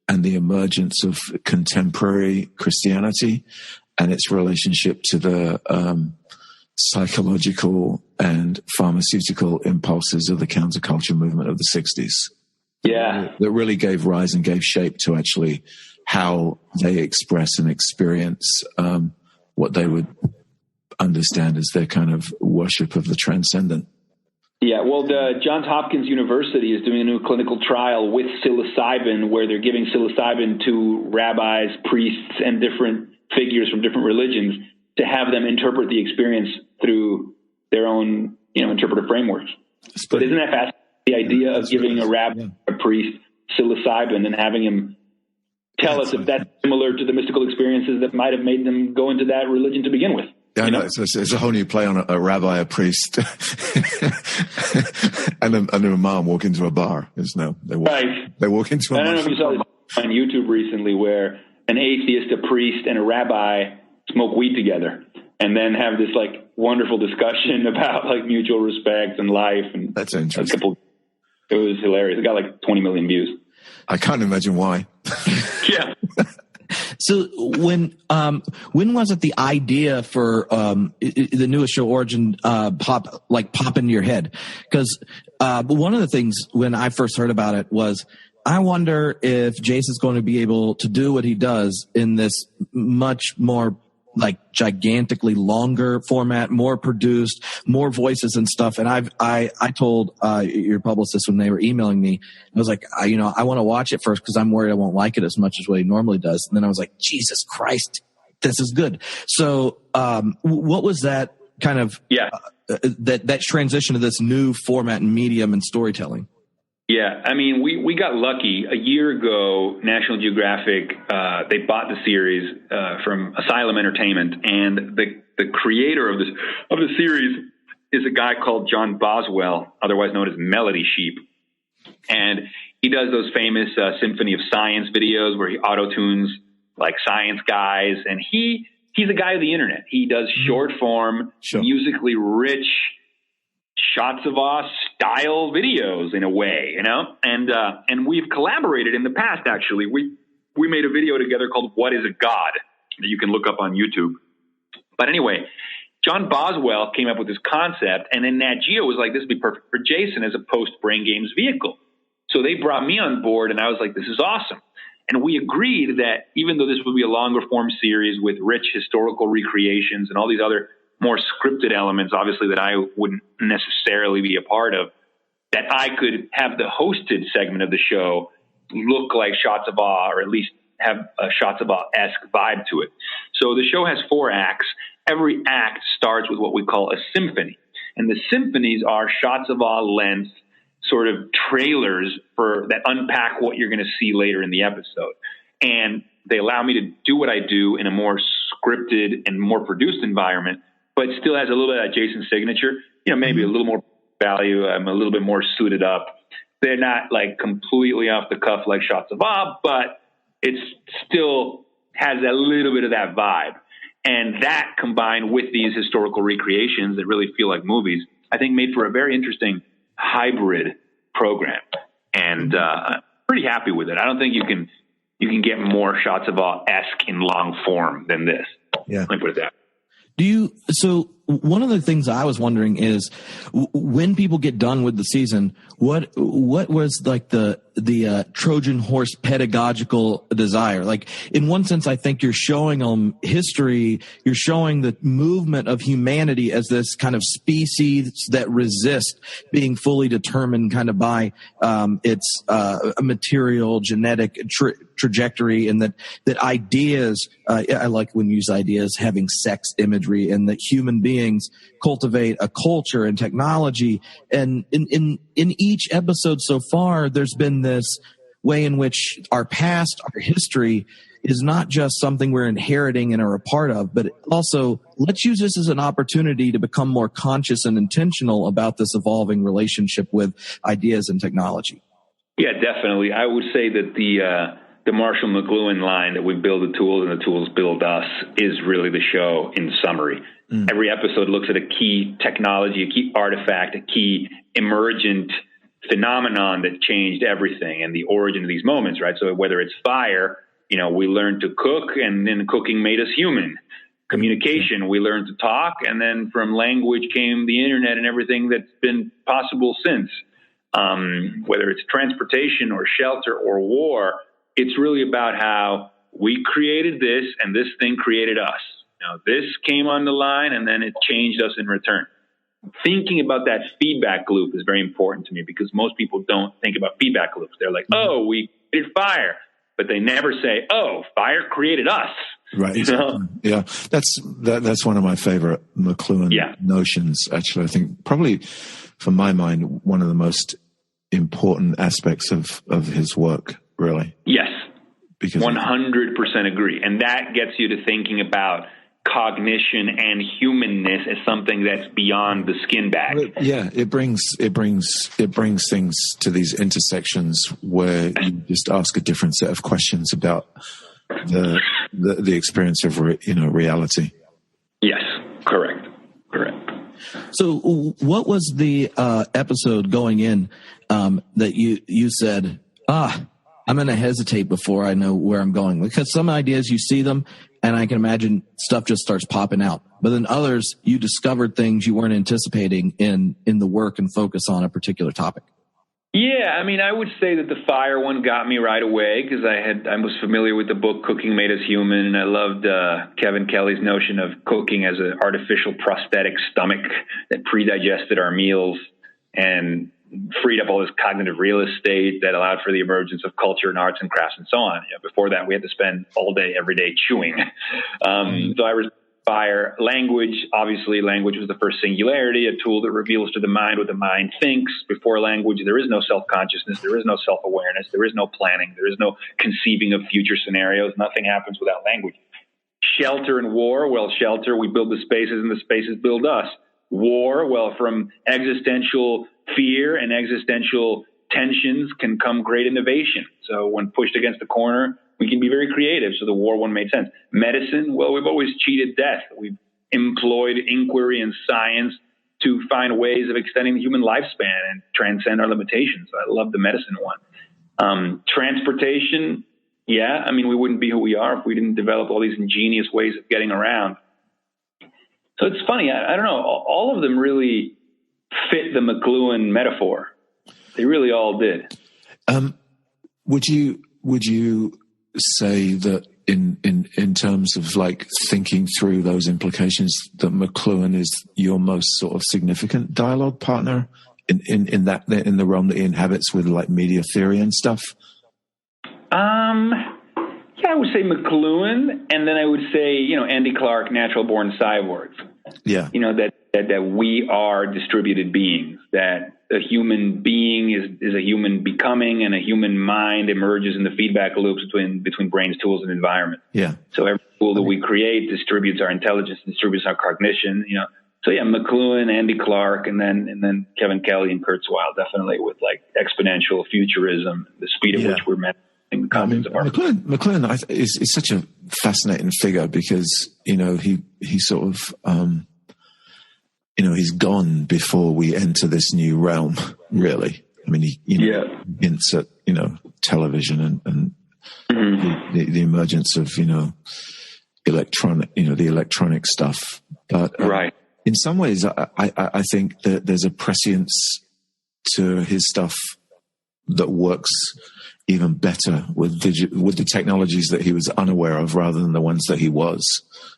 and the emergence of contemporary Christianity and its relationship to the psychological and pharmaceutical impulses of the counterculture movement of the 60s. Yeah. That really gave rise and gave shape to actually how they express and experience what they would understand as their kind of worship of the transcendent. Yeah, well, the Johns Hopkins University is doing a new clinical trial with psilocybin where they're giving psilocybin to rabbis, priests, and different figures from different religions to have them interpret the experience through their own, interpretive frameworks. But isn't that fascinating? The idea of giving a rabbi, a priest, psilocybin and having him tell us if that's similar to the mystical experiences that might have made them go into that religion to begin with. Yeah, I know. It's a whole new play on a rabbi, a priest, and an imam walk into a bar. They walk into a bar. I don't know if you saw this on YouTube recently where an atheist, a priest, and a rabbi smoke weed together and then have this wonderful discussion about mutual respect and life. And that's interesting. It was hilarious. It got 20 million views. I can't imagine why. Yeah. So when was it the idea for the newest show Origin pop into your head? Because one of the things when I first heard about it was, I wonder if Jason's going to be able to do what he does in this much more like gigantically longer format, more produced, more voices and stuff. And I told your publicist when they were emailing me, I was like, I want to watch it first because I'm worried I won't like it as much as what he normally does. And then I was like, Jesus Christ, this is good. So what was that kind of that transition to this new format and medium and storytelling? Yeah, I mean, we got lucky. A year ago, National Geographic, they bought the series from Asylum Entertainment, and the creator of the series is a guy called John Boswell, otherwise known as Melody Sheep. And he does those famous Symphony of Science videos where he auto-tunes like science guys, and he's a guy of the internet. He does short form, musically rich, shots of awe style videos in a way, and we've collaborated in the past. Actually, we made a video together called "What is a God" that you can look up on YouTube. But anyway, John Boswell came up with this concept, and then Nat Geo was like, "This would be perfect for Jason as a post Brain Games vehicle." So they brought me on board, and I was like, "This is awesome." And we agreed that even though this would be a longer form series with rich historical recreations and all these other more scripted elements, obviously, that I wouldn't necessarily be a part of, that I could have the hosted segment of the show look like Shots of Awe, or at least have a Shots of Awe-esque vibe to it. So the show has 4 acts. Every act starts with what we call a symphony. And the symphonies are Shots of Awe length sort of trailers that unpack what you're going to see later in the episode. And they allow me to do what I do in a more scripted and more produced environment, but still has a little bit of that Jason signature, maybe a little more value. I'm a little bit more suited up. They're not like completely off the cuff like Shots of Awe, but it still has a little bit of that vibe. And that combined with these historical recreations that really feel like movies, I think made for a very interesting hybrid program. And I'm pretty happy with it. I don't think you can get more Shots of Awe-esque in long form than this. Yeah. Let me put it that. So one of the things I was wondering is when people get done with the season, what was like the Trojan horse pedagogical desire? Like in one sense, I think you're showing them history. You're showing the movement of humanity as this kind of species that resist being fully determined kind of by its material genetic trajectory, and that ideas, I like when you use ideas having sex imagery, and that human beings cultivate a culture and technology. And in each episode so far, there's been this way in which our past, our history is not just something we're inheriting and are a part of, but also let's use this as an opportunity to become more conscious and intentional about this evolving relationship with ideas and technology. Yeah, definitely. I would say that the Marshall McLuhan line that we build the tools and the tools build us is really the show in summary. Every episode looks at a key technology, a key artifact, a key emergent phenomenon that changed everything and the origin of these moments, right? So whether it's fire, we learned to cook, and then cooking made us human. Communication, we learned to talk, and then from language came the internet and everything that's been possible since. Whether it's transportation or shelter or war, it's really about how we created this and this thing created us. This came on the line and then it changed us in return. Thinking about that feedback loop is very important to me, because most people don't think about feedback loops. They're like, oh, we created fire, but they never say, oh, fire created us. Right. Yeah. That's one of my favorite McLuhan notions, actually. I think probably, from my mind, one of the most important aspects of his work, really. Yes. Because 100% agree. And that gets you to thinking about cognition and humanness as something that's beyond the skin bag. Yeah, it brings things to these intersections where you just ask a different set of questions about the experience of reality. Yes, correct. So, what was the episode going in that you said, I'm going to hesitate before I know where I'm going, because some ideas you see them and I can imagine stuff just starts popping out. But then others, you discovered things you weren't anticipating in the work and focus on a particular topic. Yeah, I mean, I would say that the fire one got me right away because I was familiar with the book Cooking Made Us Human, and I loved Kevin Kelly's notion of cooking as an artificial prosthetic stomach that pre-digested our meals and freed up all this cognitive real estate that allowed for the emergence of culture and arts and crafts and so on. Before that, we had to spend all day, every day chewing. So I was fire. Language, obviously, language was the first singularity, a tool that reveals to the mind what the mind thinks. Before language, there is no self-consciousness, there is no self-awareness, there is no planning, there is no conceiving of future scenarios. Nothing happens without language. Shelter and war, well, shelter, we build the spaces and the spaces build us. War, well, from existential fear and existential tensions can come great innovation. So when pushed against the corner, we can be very creative. So the war one made sense. Medicine, well, we've always cheated death. We've employed inquiry and science to find ways of extending the human lifespan and transcend our limitations. So I love the medicine one. Transportation, yeah, I mean, we wouldn't be who we are if we didn't develop all these ingenious ways of getting around. So it's funny. I don't know. All of them really fit the McLuhan metaphor. They really all did. Would you say that in terms of like thinking through those implications, that McLuhan is your most sort of significant dialogue partner in the realm that he inhabits with like media theory and stuff? Yeah, I would say McLuhan, and then I would say, Andy Clark, Natural Born Cyborgs. Yeah. That we are distributed beings, that a human being is a human becoming, and a human mind emerges in the feedback loops between brains, tools, and environment. Yeah. So every tool that we create distributes our intelligence, distributes our cognition, So yeah, McLuhan, Andy Clark, and then Kevin Kelly and Kurzweil, definitely with like exponential futurism, the speed at which we're managing the concepts of our McLuhan is such a fascinating figure because, he sort of, he's gone before we enter this new realm, really. I mean, he hints at, television and the emergence of, the electronic stuff. But right. In some ways, I think that there's a prescience to his stuff that works even better with the technologies that he was unaware of rather than the ones that he was.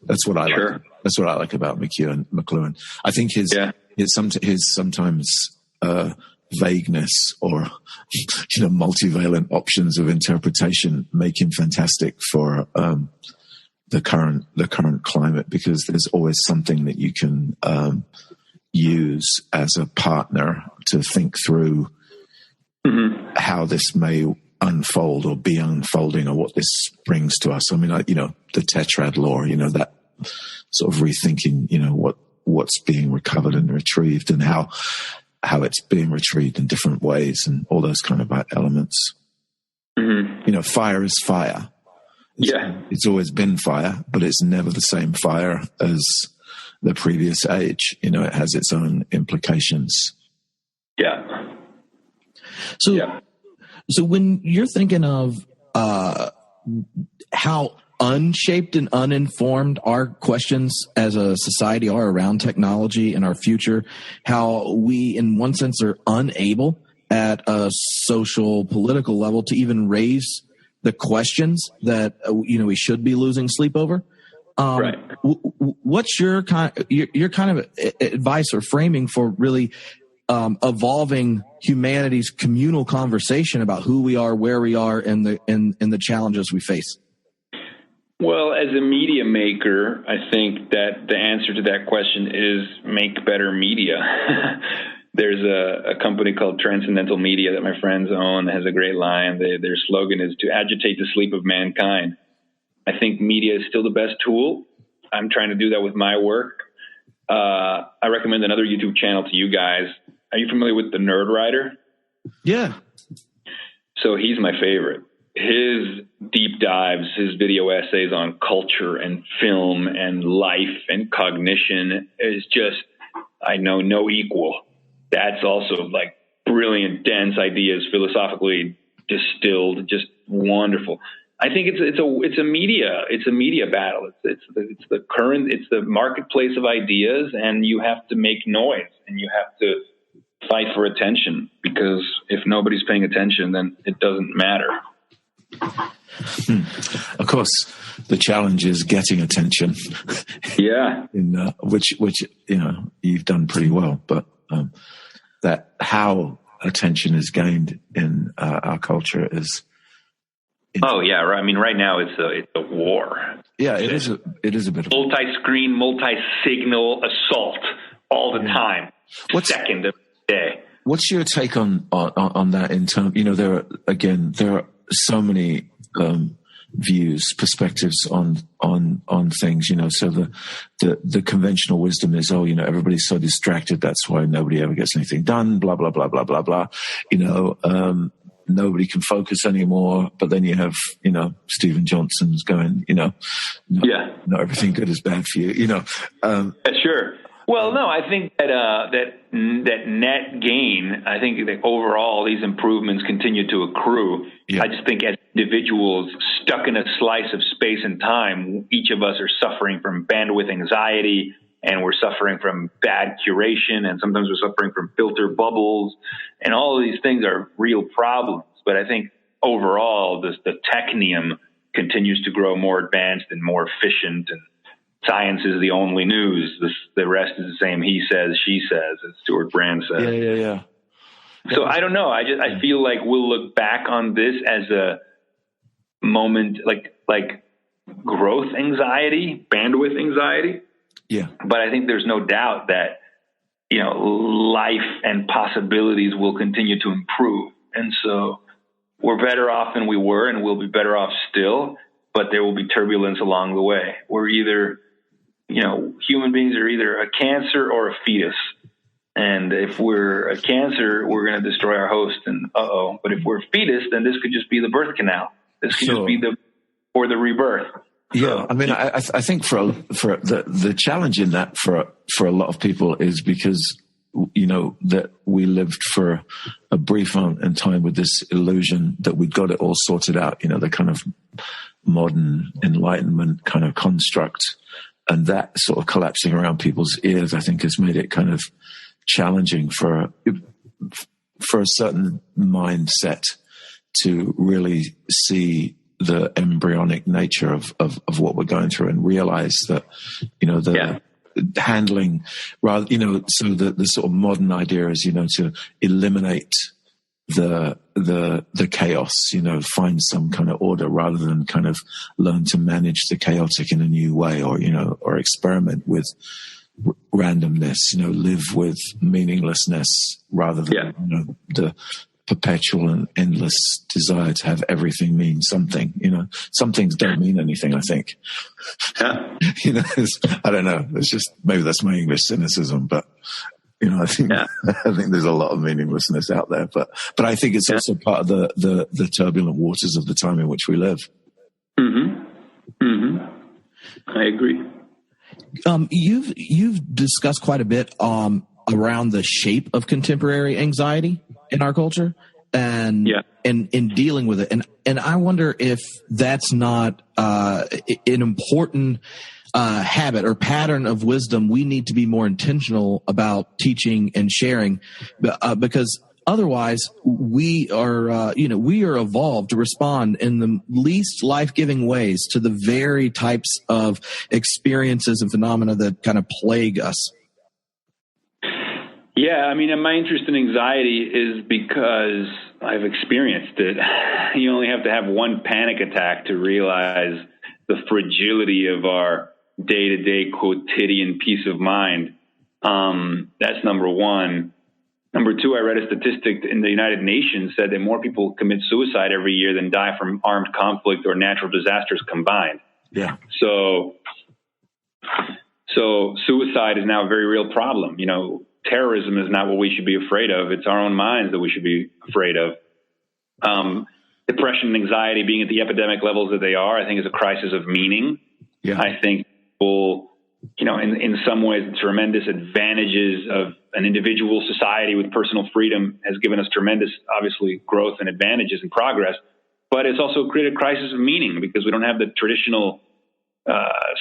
That's what I like. That's what I like about McLuhan. I think his sometimes vagueness or multivalent options of interpretation make him fantastic for the current climate, because there's always something that you can use as a partner to think through how this may unfold or be unfolding, or what this brings to us. I mean, the tetrad law, that sort of rethinking, what's being recovered and retrieved, and how it's being retrieved in different ways, and all those kind of elements. Fire is fire. It's always been fire, but it's never the same fire as the previous age. It has its own implications. Yeah. So when you're thinking of how unshaped and uninformed our questions as a society are around technology and our future, how we, in one sense, are unable at a social, political level to even raise the questions that we should be losing sleep over. Right. What's your kind of advice or framing for really evolving humanity's communal conversation about who we are, where we are, and the challenges we face? Well, as a media maker, I think that the answer to that question is make better media. There's a company called Transcendental Media that my friends own that has a great line. Their slogan is to agitate the sleep of mankind. I think media is still the best tool. I'm trying to do that with my work. I recommend another YouTube channel to you guys. Are you familiar with the NerdWriter? Yeah. So he's my favorite. His deep dives, his video essays on culture and film and life and cognition is just, I know, no equal. That's also like brilliant, dense ideas, philosophically distilled, just wonderful. I think it's a media battle. It's the marketplace of ideas, and you have to make noise and you have to fight for attention, because if nobody's paying attention, then it doesn't matter. Of course, the challenge is getting attention. Yeah, which you've done pretty well, but that how attention is gained in our culture is. Oh yeah, right. I mean, right now it's a war. Yeah, it is a bit of multi-screen, multi-signal assault all the time. Second of the day. What's your take on that in terms? There are so many views, perspectives on things. So the conventional wisdom is, everybody's so distracted, that's why nobody ever gets anything done. Blah blah blah blah blah blah. Nobody can focus anymore. But then you have, Stephen Johnson's going, not everything good is bad for you. Sure. Well, no, I think that net gain, I think that overall these improvements continue to accrue. Yeah. I just think as individuals stuck in a slice of space and time, each of us are suffering from bandwidth anxiety, and we're suffering from bad curation, and sometimes we're suffering from filter bubbles, and all of these things are real problems. But I think overall, the technium continues to grow more advanced and more efficient, and science is the only news. The rest is the same he says, she says, as Stuart Brand says. Yeah. So I don't know. I feel like we'll look back on this as a moment like growth anxiety, bandwidth anxiety. Yeah. But I think there's no doubt that, life and possibilities will continue to improve. And so we're better off than we were, and we'll be better off still, but there will be turbulence along the way. We're either, human beings are either a cancer or a fetus. And if we're a cancer, we're going to destroy our host, and but if we're a fetus, then this could just be the birth canal. This could just be the rebirth. Yeah, I mean, I think for the challenge in that for a lot of people is because that we lived for a brief amount in time with this illusion that we'd got it all sorted out. The kind of modern Enlightenment kind of construct, and that sort of collapsing around people's ears, I think, has made it kind of challenging for a certain mindset to really see the embryonic nature of what we're going through and realize that, handling rather, so the sort of modern idea is, to eliminate the chaos, find some kind of order rather than kind of learn to manage the chaotic in a new way, or experiment with randomness, live with meaninglessness rather than, the perpetual and endless desire to have everything mean something. Some things don't mean anything, I think. Yeah. I don't know. It's just, maybe that's my English cynicism, but I think there's a lot of meaninglessness out there. But I think it's also part of the turbulent waters of the time in which we live. Mm-hmm. Mm-hmm. I agree. You've discussed quite a bit around the shape of contemporary anxiety in our culture and in dealing with it. And I wonder if that's not an important habit or pattern of wisdom we need to be more intentional about teaching and sharing, because otherwise we are evolved to respond in the least life-giving ways to the very types of experiences and phenomena that kind of plague us. Yeah, I mean, my interest in anxiety is because I've experienced it. You only have to have one panic attack to realize the fragility of our day-to-day quotidian peace of mind. That's number one. Number two, I read a statistic in the United Nations said that more people commit suicide every year than die from armed conflict or natural disasters combined. Yeah. So suicide is now a very real problem. Terrorism is not what we should be afraid of. It's our own minds that we should be afraid of. Depression and anxiety being at the epidemic levels that they are, I think, is a crisis of meaning. Yeah. I think people, in some ways, the tremendous advantages of an individual society with personal freedom has given us tremendous, obviously, growth and advantages and progress. but it's also created a crisis of meaning because we don't have the traditional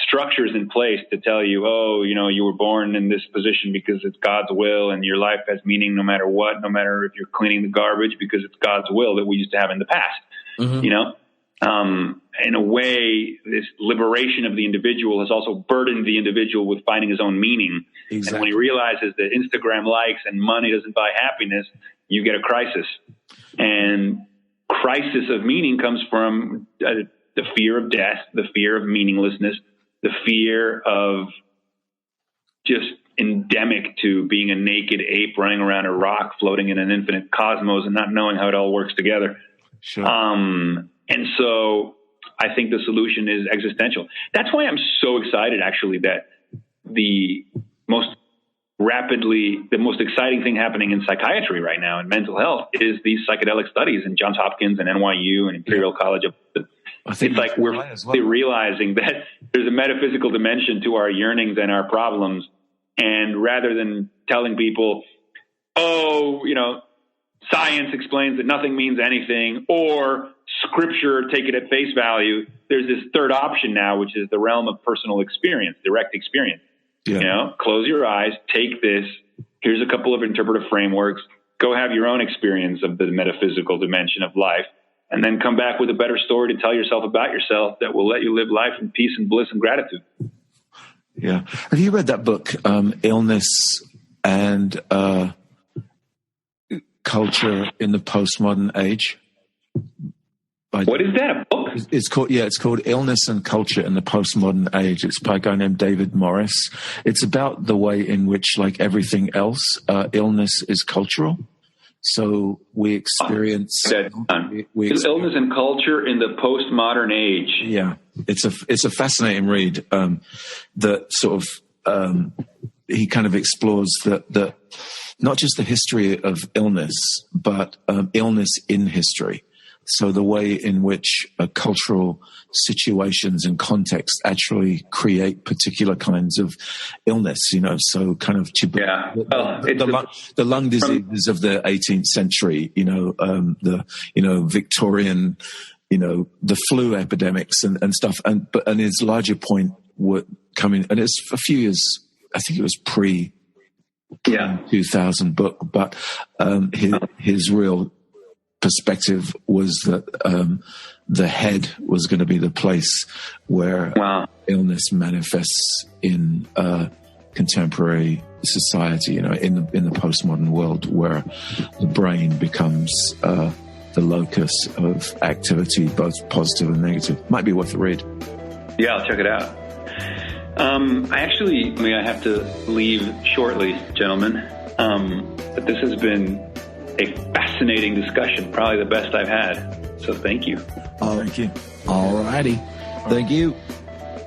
structures in place to tell you, oh, you were born in this position because it's God's will, and your life has meaning no matter what, no matter if you're cleaning the garbage, because it's God's will that we used to have in the past. In a way, this liberation of the individual has also burdened the individual with finding his own meaning. Exactly. And when he realizes that Instagram likes and money doesn't buy happiness, you get a crisis. And crisis of meaning comes from the fear of death, the fear of meaninglessness, the fear of just endemic to being a naked ape running around a rock floating in an infinite cosmos and not knowing how it all works together. Sure. And so I think the solution is existential. That's why I'm so excited, actually, that the most exciting thing happening in psychiatry right now in mental health is these psychedelic studies in Johns Hopkins and NYU and Imperial College. It's like we're realizing that there's a metaphysical dimension to our yearnings and our problems. And rather than telling people, science explains that nothing means anything, or scripture, take it at face value, there's this third option now, which is the realm of personal experience, direct experience. Yeah. Close your eyes, take this. Here's a couple of interpretive frameworks. Go have your own experience of the metaphysical dimension of life, and then come back with a better story to tell yourself about yourself that will let you live life in peace and bliss and gratitude. Yeah. Have you read that book, Illness and Culture in the Postmodern Age? What is that, a book? It's called Illness and Culture in the Postmodern Age. It's by a guy named David Morris. It's about the way in which, like everything else, illness is cultural. So we experience illness and culture in the postmodern age. Yeah, it's a fascinating read. That sort of he kind of explores the not just the history of illness, but illness in history. So the way in which cultural situations and context actually create particular kinds of illness, so kind of the lung diseases of the 18th century, the Victorian, the flu epidemics and stuff. And his larger point were coming, and it's a few years, I think it was pre 2000 book, but his real perspective was that the head was going to be the place where illness manifests in contemporary society, in the postmodern world, where the brain becomes the locus of activity, both positive and negative. Might be worth a read. Yeah, I'll check it out. I have to leave shortly, gentlemen. But this has been a fascinating discussion, probably the best I've had. So thank you. Thank you. All righty. Thank you.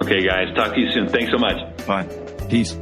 Okay, guys. Talk to you soon. Thanks so much. Bye. Peace.